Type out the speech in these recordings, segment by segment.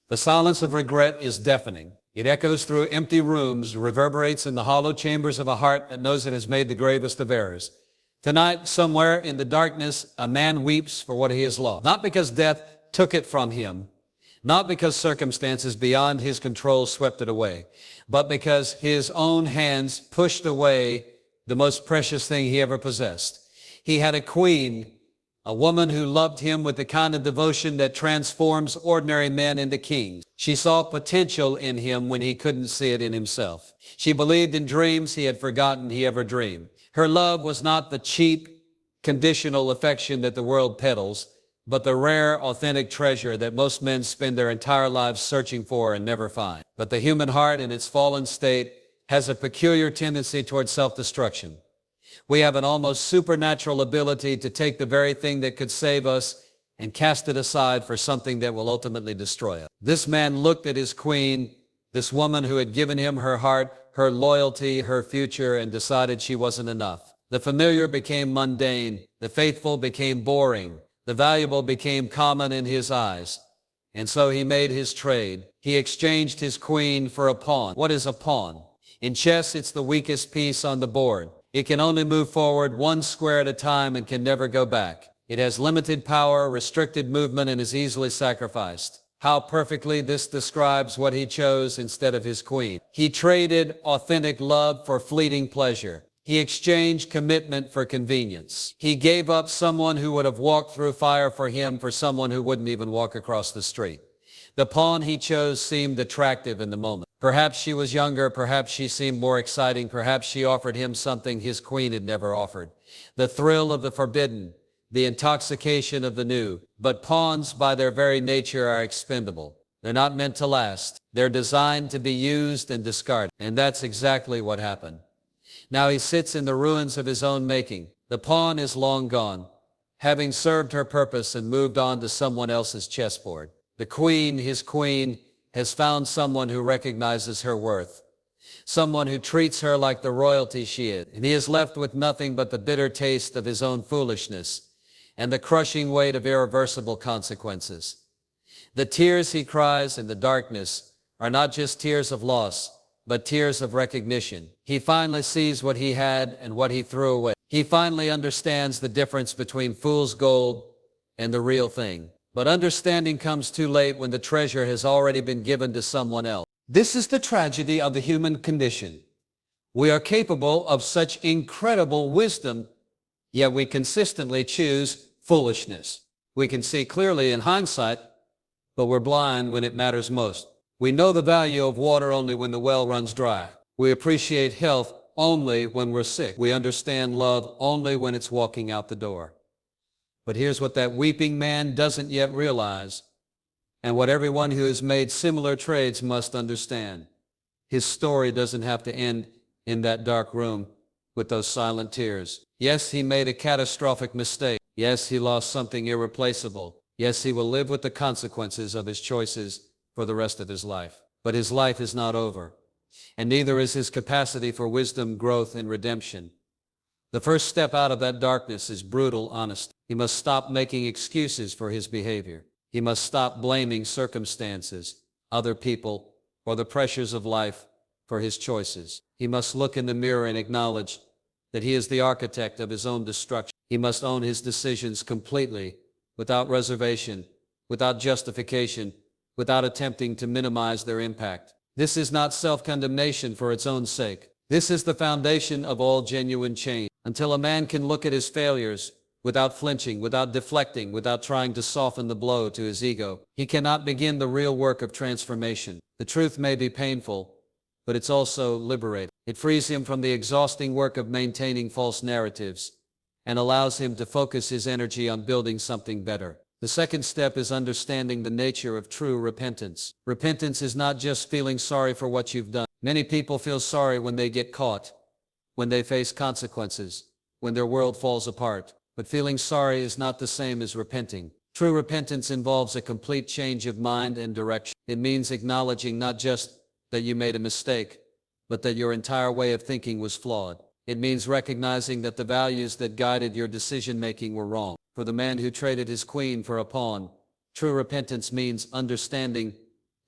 The silence of regret is deafening. It echoes through empty rooms, reverberates in the hollow chambers of a heart that knows it has made the gravest of errors. Tonight, somewhere in the darkness, a man weeps for what he has lost. Not because death took it from him, not because circumstances beyond his control swept it away, but because his own hands pushed away the most precious thing he ever possessed. He had a queen, a woman who loved him with the kind of devotion that transforms ordinary men into kings. She saw potential in him when he couldn't see it in himself. She believed in dreams he had forgotten he ever dreamed. Her love was not the cheap, conditional affection that the world peddles, but the rare, authentic treasure that most men spend their entire lives searching for and never find. But the human heart in its fallen state has a peculiar tendency towards self-destruction. We have an almost supernatural ability to take the very thing that could save us and cast it aside for something that will ultimately destroy us. This man looked at his queen, this woman who had given him her heart, her loyalty, her future, and decided she wasn't enough. The familiar became mundane, the faithful became boring, the valuable became common in his eyes. And so he made his trade. He exchanged his queen for a pawn. What is a pawn? In chess, it's the weakest piece on the board. It can only move forward one square at a time and can never go back. It has limited power, restricted movement, and is easily sacrificed. How perfectly this describes what he chose instead of his queen. He traded authentic love for fleeting pleasure. He exchanged commitment for convenience. He gave up someone who would have walked through fire for him for someone who wouldn't even walk across the street. The pawn he chose seemed attractive in the moment. Perhaps she was younger, perhaps she seemed more exciting, perhaps she offered him something his queen had never offered. The thrill of the forbidden, the intoxication of the new. But pawns by their very nature are expendable. They're not meant to last. They're designed to be used and discarded. And that's exactly what happened. Now he sits in the ruins of his own making. The pawn is long gone, having served her purpose and moved on to someone else's chessboard. The queen, his queen, has found someone who recognizes her worth, someone who treats her like the royalty she is. And he is left with nothing but the bitter taste of his own foolishness and the crushing weight of irreversible consequences. The tears he cries in the darkness are not just tears of loss, but tears of recognition. He finally sees what he had and what he threw away. He finally understands the difference between fool's gold and the real thing. But understanding comes too late when the treasure has already been given to someone else. This is the tragedy of the human condition. We are capable of such incredible wisdom, yet we consistently choose foolishness. We can see clearly in hindsight, but we're blind when it matters most. We know the value of water only when the well runs dry. We appreciate health only when we're sick. We understand love only when it's walking out the door. But here's what that weeping man doesn't yet realize, and what everyone who has made similar trades must understand. His story doesn't have to end in that dark room with those silent tears. Yes, he made a catastrophic mistake. Yes, he lost something irreplaceable. Yes, he will live with the consequences of his choices for the rest of his life. But his life is not over, and neither is his capacity for wisdom, growth, and redemption. The first step out of that darkness is brutal honesty. He must stop making excuses for his behavior. He must stop blaming circumstances, other people, or the pressures of life for his choices. He must look in the mirror and acknowledge that he is the architect of his own destruction. He must own his decisions completely, without reservation, without justification, without attempting to minimize their impact. This is not self-condemnation for its own sake. This is the foundation of all genuine change. Until a man can look at his failures without flinching, without deflecting, without trying to soften the blow to his ego, he cannot begin the real work of transformation. The truth may be painful, but it's also liberating. It frees him from the exhausting work of maintaining false narratives and allows him to focus his energy on building something better. The second step is understanding the nature of true repentance. Repentance is not just feeling sorry for what you've done. Many people feel sorry when they get caught, when they face consequences, when their world falls apart. But feeling sorry is not the same as repenting. True repentance involves a complete change of mind and direction. It means acknowledging not just that you made a mistake, but that your entire way of thinking was flawed. It means recognizing that the values that guided your decision-making were wrong. For the man who traded his queen for a pawn, true repentance means understanding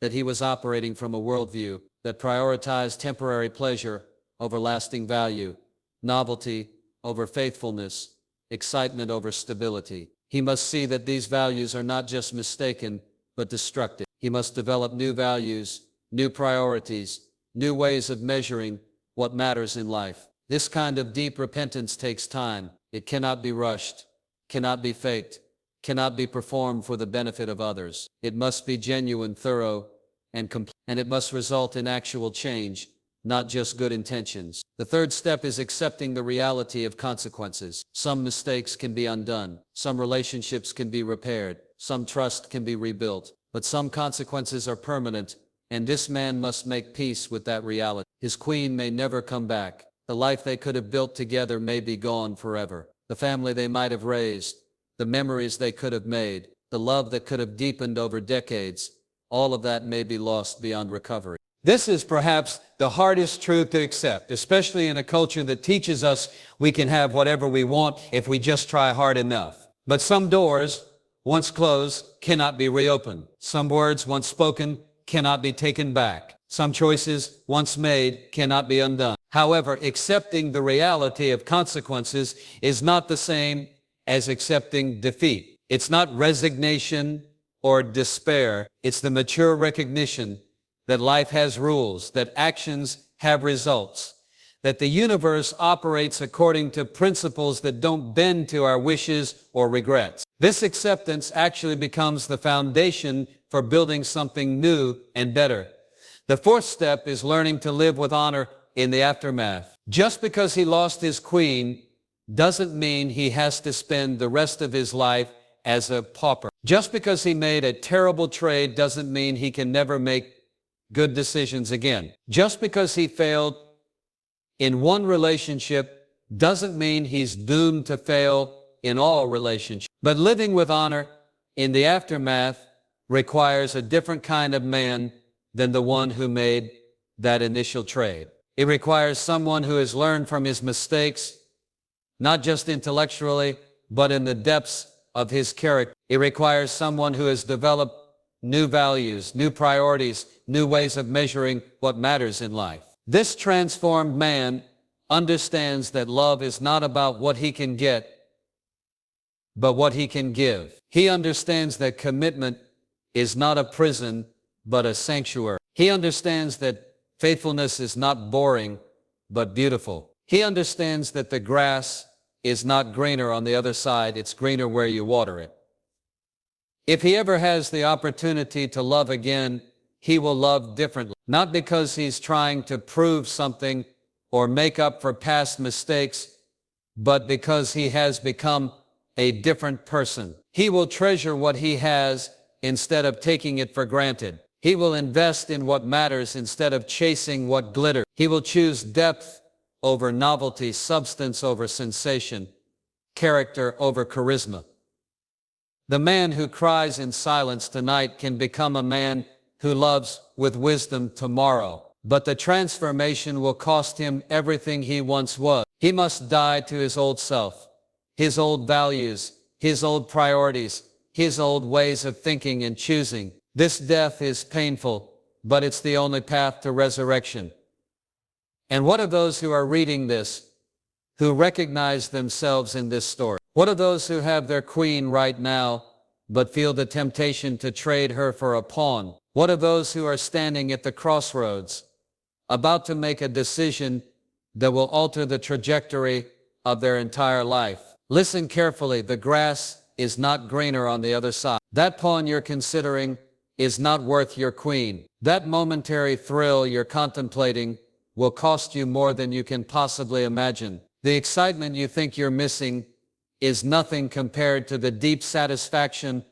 that he was operating from a worldview that prioritized temporary pleasure over lasting value, novelty over faithfulness, excitement over stability. He must see that these values are not just mistaken, but destructive. He must develop new values, new priorities, new ways of measuring what matters in life. This kind of deep repentance takes time. It cannot be rushed, cannot be faked, cannot be performed for the benefit of others. It must be genuine, thorough, and complete, and it must result in actual change, not just good intentions. The third step is accepting the reality of consequences. Some mistakes can be undone, some relationships can be repaired, some trust can be rebuilt, but some consequences are permanent, and this man must make peace with that reality. His queen may never come back. The life they could have built together may be gone forever. The family they might have raised, the memories they could have made, the love that could have deepened over decades, all of that may be lost beyond recovery. This is perhaps the hardest truth to accept, especially in a culture that teaches us we can have whatever we want if we just try hard enough. But some doors, once closed, cannot be reopened. Some words, once spoken, cannot be taken back. Some choices, once made, cannot be undone. However, accepting the reality of consequences is not the same as accepting defeat. It's not resignation or despair. It's the mature recognition that life has rules, that actions have results, that the universe operates according to principles that don't bend to our wishes or regrets. This acceptance actually becomes the foundation for building something new and better. The fourth step is learning to live with honor in the aftermath. Just because he lost his queen doesn't mean he has to spend the rest of his life as a pauper. Just because he made a terrible trade doesn't mean he can never make good decisions again. Just because he failed in one relationship doesn't mean he's doomed to fail in all relationships. But living with honor in the aftermath requires a different kind of man than the one who made that initial trade. It requires someone who has learned from his mistakes, not just intellectually, but in the depths of his character. It requires someone who has developed new values, new priorities, new ways of measuring what matters in life. This transformed man understands that love is not about what he can get, but what he can give. He understands that commitment is not a prison, but a sanctuary. He understands that faithfulness is not boring, but beautiful. He understands that the grass is not greener on the other side, it's greener where you water it. If he ever has the opportunity to love again, he will love differently. Not because he's trying to prove something or make up for past mistakes, but because he has become a different person. He will treasure what he has instead of taking it for granted. He will invest in what matters instead of chasing what glitters. He will choose depth over novelty, substance over sensation, character over charisma. The man who cries in silence tonight can become a man who loves with wisdom tomorrow. But the transformation will cost him everything he once was. He must die to his old self, his old values, his old priorities, his old ways of thinking and choosing. This death is painful, but it's the only path to resurrection. And what of those who are reading this, who recognize themselves in this story? What of those who have their queen right now, but feel the temptation to trade her for a pawn? What of those who are standing at the crossroads, about to make a decision that will alter the trajectory of their entire life? Listen carefully, the grass is not greener on the other side. That pawn you're considering is not worth your queen. That momentary thrill you're contemplating will cost you more than you can possibly imagine. The excitement you think you're missing is nothing compared to the deep satisfaction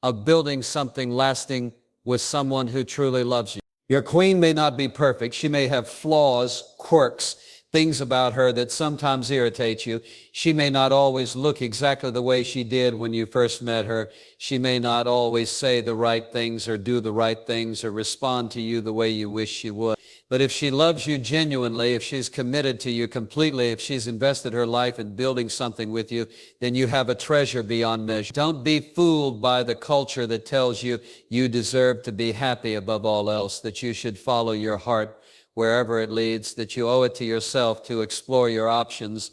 of building something lasting with someone who truly loves you. Your queen may not be perfect. She may have flaws, quirks, things about her that sometimes irritate you. She may not always look exactly the way she did when you first met her. She may not always say the right things or do the right things or respond to you the way you wish she would. But if she loves you genuinely, if she's committed to you completely, if she's invested her life in building something with you, then you have a treasure beyond measure. Don't be fooled by the culture that tells you you deserve to be happy above all else, that you should follow your heart wherever it leads, that you owe it to yourself to explore your options.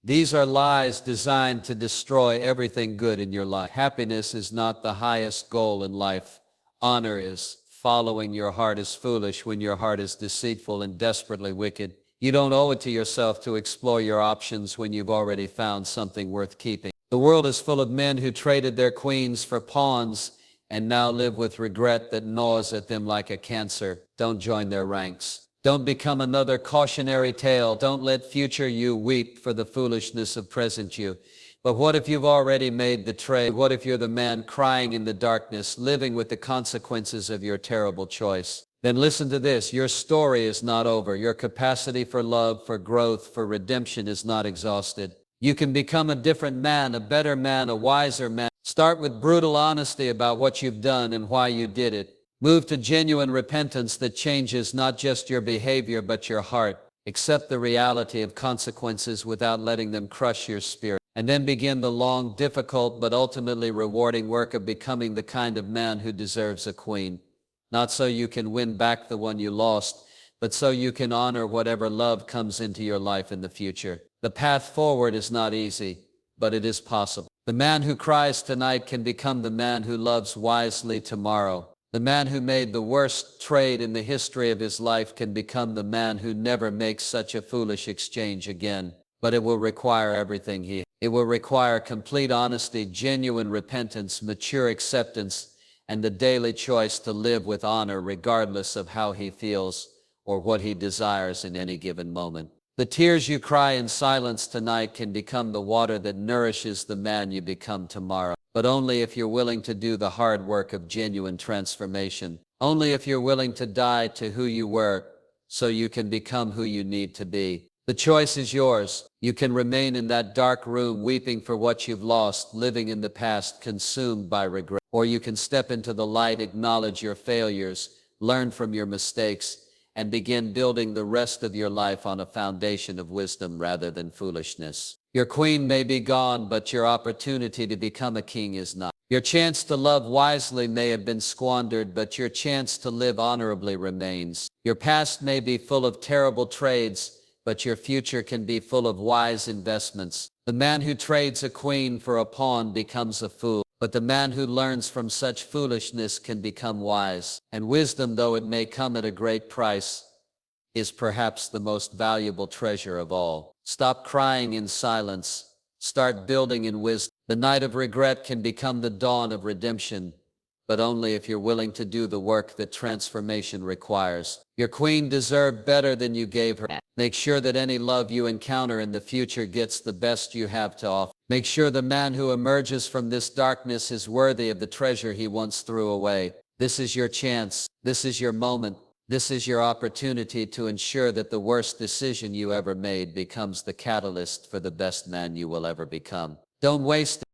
These are lies designed to destroy everything good in your life. Happiness is not the highest goal in life. Honor is. Following your heart is foolish when your heart is deceitful and desperately wicked. You don't owe it to yourself to explore your options when you've already found something worth keeping. The world is full of men who traded their queens for pawns and now live with regret that gnaws at them like a cancer. Don't join their ranks. Don't become another cautionary tale. Don't let future you weep for the foolishness of present you. But what if you've already made the trade? What if you're the man crying in the darkness, living with the consequences of your terrible choice? Then listen to this. Your story is not over. Your capacity for love, for growth, for redemption is not exhausted. You can become a different man, a better man, a wiser man. Start with brutal honesty about what you've done and why you did it. Move to genuine repentance that changes not just your behavior but your heart. Accept the reality of consequences without letting them crush your spirit. And then begin the long, difficult, but ultimately rewarding work of becoming the kind of man who deserves a queen. Not so you can win back the one you lost, but so you can honor whatever love comes into your life in the future. The path forward is not easy, but it is possible. The man who cries tonight can become the man who loves wisely tomorrow. The man who made the worst trade in the history of his life can become the man who never makes such a foolish exchange again. But it will require everything he has. It will require complete honesty, genuine repentance, mature acceptance, and the daily choice to live with honor regardless of how he feels or what he desires in any given moment. The tears you cry in silence tonight can become the water that nourishes the man you become tomorrow. But only if you're willing to do the hard work of genuine transformation. Only if you're willing to die to who you were so you can become who you need to be. The choice is yours. You can remain in that dark room weeping for what you've lost, living in the past, consumed by regret. Or you can step into the light, acknowledge your failures, learn from your mistakes, and begin building the rest of your life on a foundation of wisdom rather than foolishness. Your queen may be gone, but your opportunity to become a king is not. Your chance to love wisely may have been squandered, but your chance to live honorably remains. Your past may be full of terrible trades, but your future can be full of wise investments. The man who trades a queen for a pawn becomes a fool, but the man who learns from such foolishness can become wise. And wisdom, though it may come at a great price, is perhaps the most valuable treasure of all. Stop crying in silence. Start building in wisdom. The night of regret can become the dawn of redemption, but only if you're willing to do the work that transformation requires. Your queen deserved better than you gave her. Make sure that any love you encounter in the future gets the best you have to offer. Make sure the man who emerges from this darkness is worthy of the treasure he once threw away. This is your chance. This is your moment. This is your opportunity to ensure that the worst decision you ever made becomes the catalyst for the best man you will ever become. Don't waste it.